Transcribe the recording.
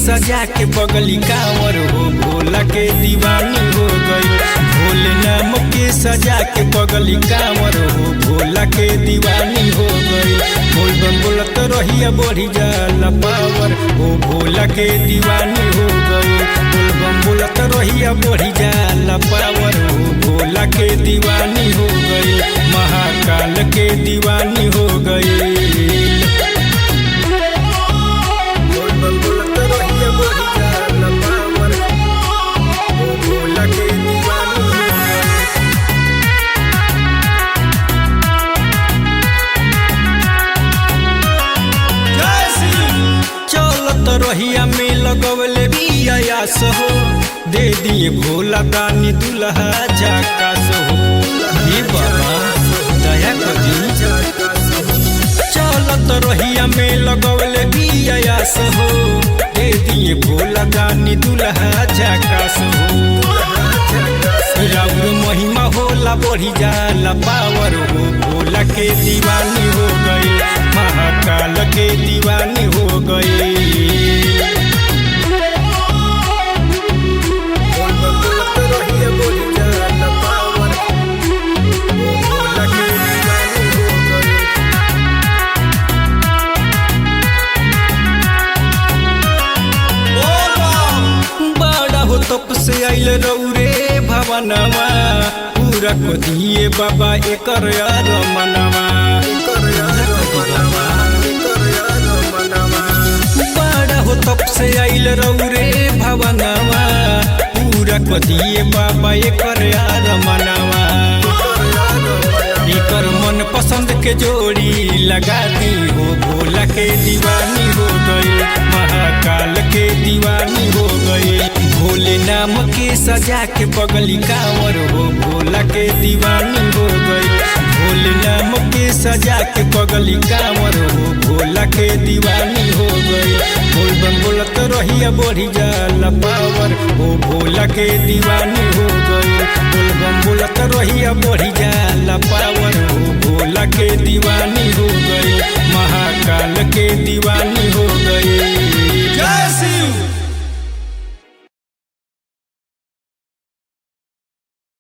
सजा के बगली कांवर हो भोला के दीवानी हो गई। भोले नाम के सजा के बगली कांवर हो भोला के दीवानी हो गई। बोल बम बोलत रहिया बढ़ी जाला पावर हो भोला के दीवानी हो गई। बोल बम बोलत रहिया बढ़ी जाला पावर हो भोला के दीवानी हो गई। महाकाल के दीवानी हो गई। रहिया में लगवले बियास हो दे दिए भोला दानी दुल्हा झाकास हो। हे बाबा दया करी चलत रहिया में लगवले बियास हो दे दिए भोला दानी दुल्हा झाकास हो। राउर महिमा होला बढ़ी जाला पावर हो भोला के दीवानी हो गई। महाकाल के दीवानी हो गई। तप से आइल रौरे भवनवा पूरा को दिए बाबा एकर यार मनवा। बड़ा हो तप से आइल रौरे भवनवा पूरा को दिए बाबा एकर यार मनवा। एकर मन पसंद के जोड़ी लगा दी हो भोला के दीवानी हो गई। महाकाल के दीवानी हो गई। भोले नाम के सजा के बगली कांवर हो भोला के दीवानी हो गई। भोले नाम के सजा के बगली कांवर हो भोला के दीवानी हो गई। बोल बम बोलत रहिया बढ़ी जाला पावर हो भोला के दीवानी हो गई। बोल बम बोलत रहिया बढ़ी जाला पावर हो भोला के दीवानी हो गई। महाकाल के दीवानी हो गई। जय श्री